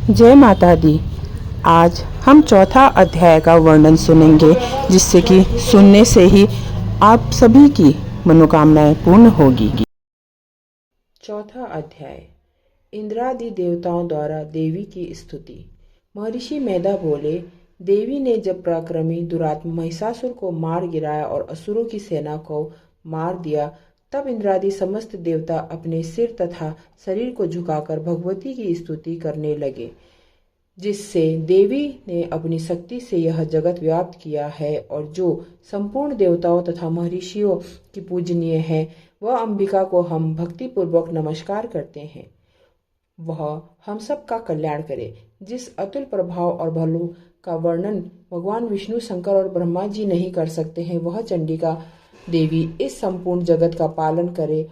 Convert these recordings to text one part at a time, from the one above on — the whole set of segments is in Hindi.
जय माता दी। आज हम चौथा अध्याय का वर्णन सुनेंगे, जिससे कि सुनने से ही आप सभी की मनोकामनाएं पूर्ण होगी। चौथा अध्याय। इंद्रादि देवताओं द्वारा देवी की स्तुति। महर्षि मेधा बोले, देवी ने जब पराक्रमी दुरात्मा महिषासुर को मार गिराया और असुरों की सेना को मार दिया, तब इंद्रादि समस्त देवता अपने सिर तथा शरीर को झुकाकर भगवती की स्तुति करने लगे, जिससे देवी ने अपनी शक्ति से यह जगत व्याप्त किया है। और जो संपूर्ण देवताओं तथा महर्षियों की पूजनीय है, वह अंबिका को हम भक्तिपूर्वक नमस्कार करते हैं। वह हम सब का कल्याण करे। जिस अतुल प्रभाव और बलों का वर्णन भगवान विष्णु, शंकर और ब्रह्मा जी नहीं कर सकते हैं, वह चंडिका देवी इस संपूर्ण जगत का पालन करे।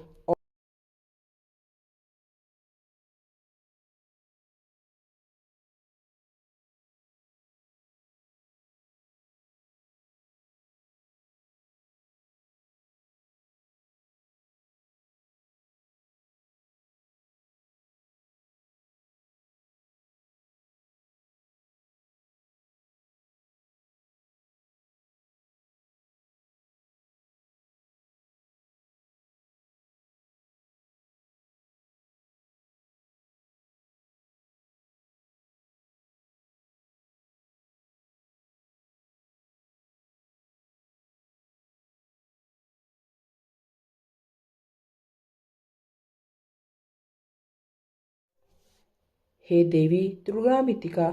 हे देवी, दुर्गामितिका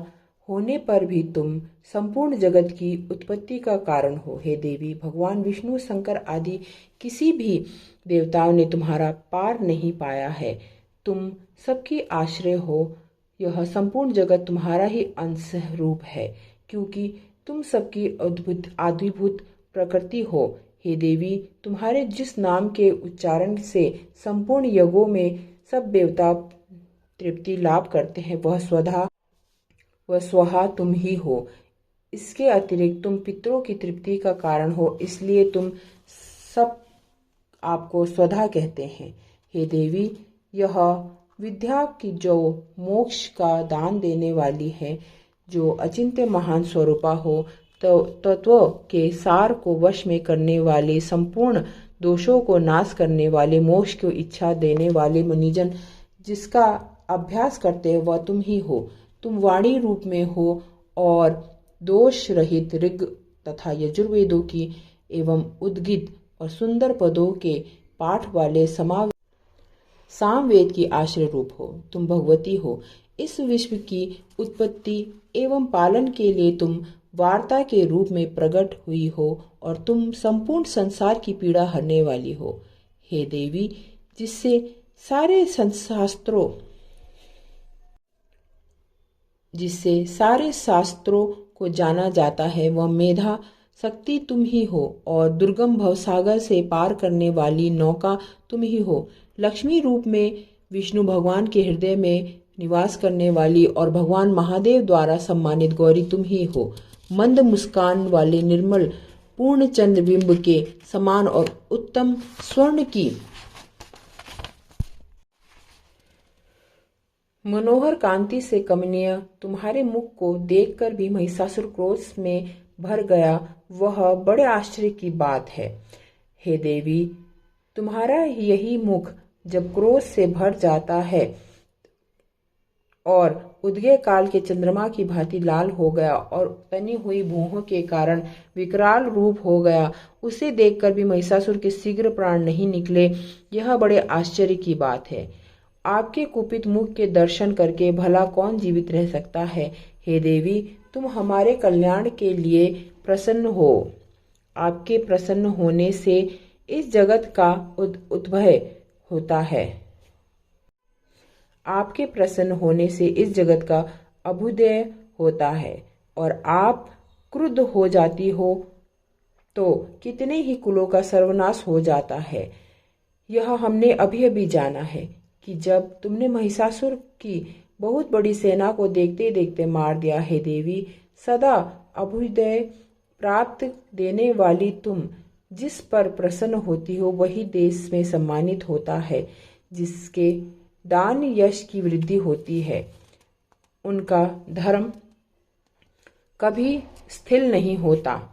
होने पर भी तुम संपूर्ण जगत की उत्पत्ति का कारण हो। हे देवी, भगवान विष्णु, शंकर आदि किसी भी देवताओं ने तुम्हारा पार नहीं पाया है। तुम सबकी आश्रय हो। यह संपूर्ण जगत तुम्हारा ही अंश रूप है, क्योंकि तुम सबकी अद्भुत आदिभूत प्रकृति हो। हे देवी, तुम्हारे जिस नाम के उच्चारण से संपूर्ण यज्ञों में सब देवता तृप्ति लाभ करते हैं, वह स्वहा तुम ही हो। इसके अतिरिक्त तुम पितरों की तृप्ति का कारण हो, इसलिए तुम सब आपको स्वधा कहते हैं। हे देवी, यह विद्या की जो मोक्ष का दान देने वाली है, जो अचिंत्य महान स्वरूपा हो, तो तत्व के सार को वश में करने वाले, संपूर्ण दोषों को नाश करने वाले, मोक्ष को इच्छा देने वाले मुनिजन जिसका अभ्यास करते हैं, वह तुम ही हो। तुम वाणी रूप में हो और दोष रहित ऋग तथा यजुर्वेदों की एवं उद्गित और सुंदर पदों के पाठ वाले सामवेद की आश्रय रूप हो। तुम भगवती हो। इस विश्व की उत्पत्ति एवं पालन के लिए तुम वार्ता के रूप में प्रकट हुई हो, और तुम संपूर्ण संसार की पीड़ा हरने वाली हो। हे देवी, जिससे सारे शास्त्रों को जाना जाता है, वह मेधा शक्ति तुम ही हो, और दुर्गम भवसागर से पार करने वाली नौका तुम ही हो। लक्ष्मी रूप में विष्णु भगवान के हृदय में निवास करने वाली और भगवान महादेव द्वारा सम्मानित गौरी तुम ही हो। मंद मुस्कान वाले निर्मल पूर्ण चंद्रबिंब के समान और उत्तम स्वर्ण की मनोहर कांति से कमनीय तुम्हारे मुख को देखकर भी महिषासुर क्रोध में भर गया। वह बड़े आश्चर्य की बात है। हे देवी, तुम्हारा यही मुख जब क्रोध से भर जाता है और उदय काल के चंद्रमा की भांति लाल हो गया और तनी हुई भूहों के कारण विकराल रूप हो गया, उसे देखकर भी महिषासुर के शीघ्र प्राण नहीं निकले, यह बड़े आश्चर्य की बात है। आपके कुपित मुख के दर्शन करके भला कौन जीवित रह सकता है। हे देवी, तुम हमारे कल्याण के लिए प्रसन्न हो। आपके प्रसन्न होने से इस जगत का उद्भव होता है। आपके प्रसन्न होने से इस जगत का अभ्युदय होता है, और आप क्रुद्ध हो जाती हो तो कितने ही कुलों का सर्वनाश हो जाता है। यह हमने अभी अभी जाना है कि जब तुमने महिषासुर की बहुत बड़ी सेना को देखते देखते मार दिया। हे देवी, सदा अभ्युदय प्राप्त देने वाली तुम जिस पर प्रसन्न होती हो, वही देश में सम्मानित होता है, जिसके दान यश की वृद्धि होती है। उनका धर्म कभी स्थिर नहीं होता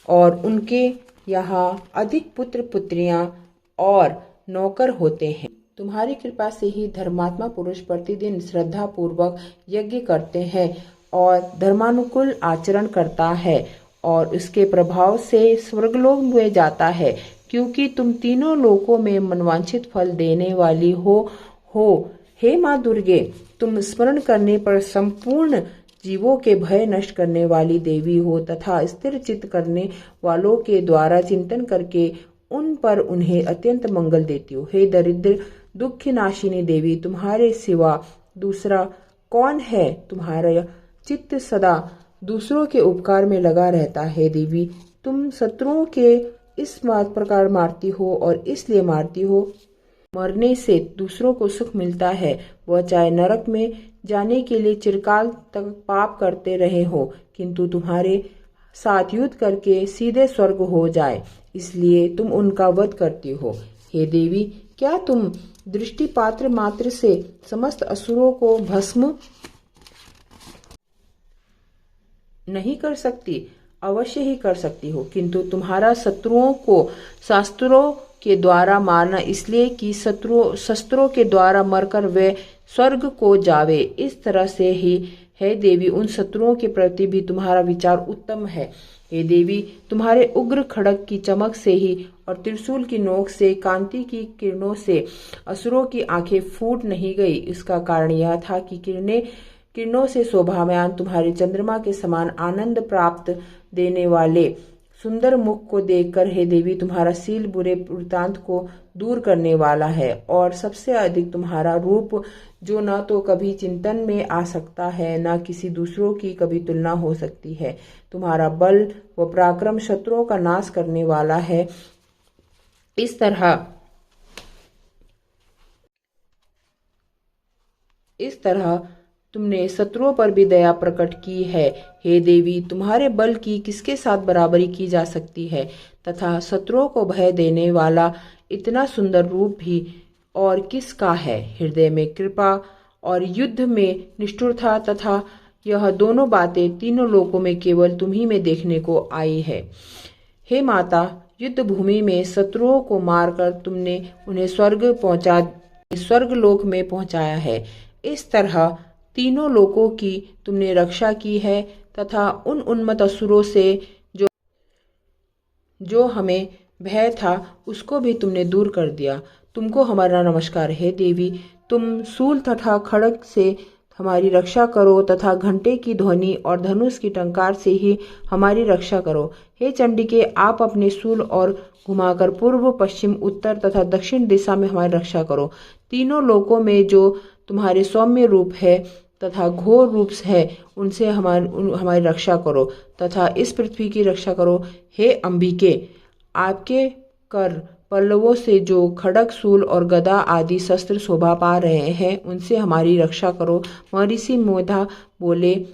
और उनके यहाँ अधिक पुत्र पुत्रियां और नौकर होते हैं। तुम्हारी कृपा से ही धर्मात्मा पुरुष प्रतिदिन श्रद्धा पूर्वक यज्ञ करते हैं और धर्मानुकूल आचरण करता है और उसके प्रभाव से स्वर्गलोक में जाता है, क्योंकि तुम तीनों लोकों में मनवांछित फल देने वाली हो। हे माँ दुर्गे, तुम स्मरण करने पर संपूर्ण जीवों के भय नष्ट करने वाली देवी हो तथा स्थिर चित्त करने वालों के द्वारा चिंतन करके उन पर उन्हें अत्यंत मंगल देती हो। हे दरिद्र दुख नाशिनी देवी, तुम्हारे सिवा दूसरा कौन है? तुम्हारा चित्त सदा दूसरों के उपकार में लगा रहता है। देवी, तुम शत्रुओं के इस प्रकार मारती हो और इसलिए मारती हो मरने से दूसरों को सुख मिलता है, वह चाहे नरक में जाने के लिए चिरकाल तक पाप करते रहे हो, किंतु तुम्हारे साथ युद्ध करके सीधे स्वर्ग हो जाए, इसलिए तुम उनका वध करती हो। हे देवी, क्या तुम दृष्टिपात्र मात्र से समस्त असुरों को भस्म नहीं कर सकती? अवश्य ही कर सकती हो, किंतु तुम्हारा शत्रुओं को शास्त्रों के द्वारा मारना इसलिए कि शस्त्रों के द्वारा मरकर वे स्वर्ग को जावे। इस तरह से ही है देवी, उन शत्रुओं के प्रति भी तुम्हारा विचार उत्तम है। हे देवी, तुम्हारे उग्र खड़ग की चमक से ही और त्रिशूल की नोक से, कांति की किरणों से असुरों की आंखें फूट नहीं गई। इसका कारण यह था कि किरणों से शोभायमान तुम्हारे चंद्रमा के समान आनंद प्राप्त देने वाले सुंदर मुख को देखकर हे देवी, तुम्हारा शील बुरे वृतांत को दूर करने वाला है और सबसे अधिक तुम्हारा रूप, जो न तो कभी चिंतन में आ सकता है न किसी दूसरों की कभी तुलना हो सकती है। तुम्हारा बल व पराक्रम शत्रुओं का नाश करने वाला है। इस तरह तुमने शत्रुओं पर भी दया प्रकट की है। हे देवी, तुम्हारे बल की किसके साथ बराबरी की जा सकती है तथा शत्रुओं को भय देने वाला इतना सुंदर रूप भी और किसका है? हृदय में कृपा और युद्ध में निष्ठुरता तथा यह दोनों बातें तीनों लोकों में केवल तुम्ही में देखने को आई है। हे माता, युद्ध भूमि में शत्रुओं को मारकर तुमने उन्हें स्वर्गलोक में पहुंचाया है। इस तरह तीनों लोकों की तुमने रक्षा की है तथा उन उन्मत्त असुरों से जो हमें भय था उसको भी तुमने दूर कर दिया। तुमको हमारा नमस्कार। हे देवी, तुम शूल तथा खड्ग से हमारी रक्षा करो तथा घंटे की ध्वनि और धनुष की टंकार से ही हमारी रक्षा करो। हे चंडिके, आप अपने शूल और घुमाकर पूर्व, पश्चिम, उत्तर तथा दक्षिण दिशा में हमारी रक्षा करो। तीनों लोकों में जो तुम्हारे सौम्य रूप है तथा घोर रूप है, उनसे हमारी रक्षा करो तथा इस पृथ्वी की रक्षा करो। हे अंबिके, आपके कर पल्लवों से जो खड्ग, शूल और गदा आदि शस्त्र शोभा पा रहे हैं, उनसे हमारी रक्षा करो। महर्षि मेधा बोले।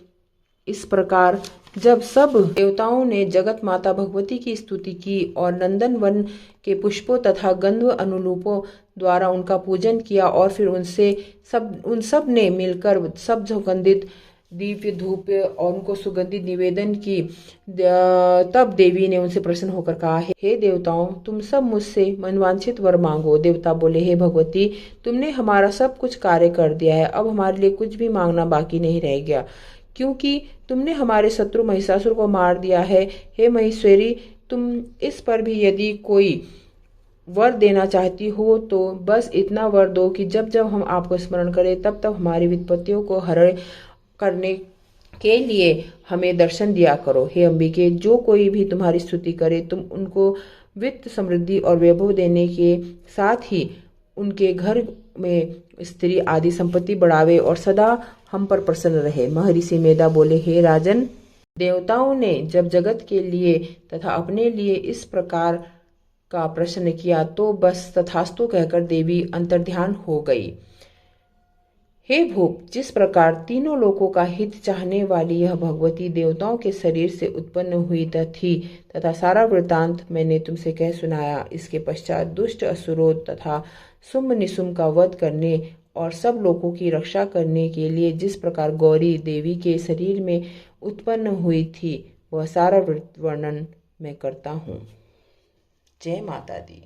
इस प्रकार जब सब देवताओं ने जगत माता भगवती की स्तुति की और नंदन वन के पुष्पों तथा गंधर्व अनुरूपों द्वारा उनका पूजन किया और फिर उन सब ने मिलकर सब सुगंधित दिव्य धूप और उनको सुगंधित निवेदन की, तब देवी ने उनसे प्रसन्न होकर कहा, हे देवताओं, तुम सब मुझसे मनवांछित वर मांगो। देवता बोले, हे भगवती, तुमने हमारा सब कुछ कार्य कर दिया है, अब हमारे लिए कुछ भी मांगना बाकी नहीं रह गया, क्योंकि तुमने हमारे शत्रु महिषासुर को मार दिया है। हे महेश्वरी, तुम इस पर भी यदि कोई वर देना चाहती हो तो बस इतना वर दो कि जब जब हम आपको स्मरण करें तब तब हमारी विपत्तियों को हरण करने के लिए हमें दर्शन दिया करो। हे अंबिके, जो कोई भी तुम्हारी स्तुति करे, तुम उनको वित्त, समृद्धि और वैभव देने के साथ ही उनके घर में स्त्री आदि संपत्ति बढ़ावे और सदा हम पर प्रसन्न रहे। महर्षि मेधा बोले, हे राजन, देवताओं ने जब जगत के लिए तथा अपने लिए इस प्रकार का प्रश्न किया तो बस तथास्तु कहकर देवी अंतर्ध्यान हो गई। हे भूप, जिस प्रकार तीनों लोकों का हित चाहने वाली यह भगवती देवताओं के शरीर से उत्पन्न हुई थी तथा सारा वृतांत मैंने तुमसे कह सुनाया। इसके पश्चात दुष्ट असुरों तथा शुंभ निशुंभ का वध करने और सब लोगों की रक्षा करने के लिए जिस प्रकार गौरी देवी के शरीर में उत्पन्न हुई थी, वह सारा वर्णन मैं करता हूँ। जय माता दी।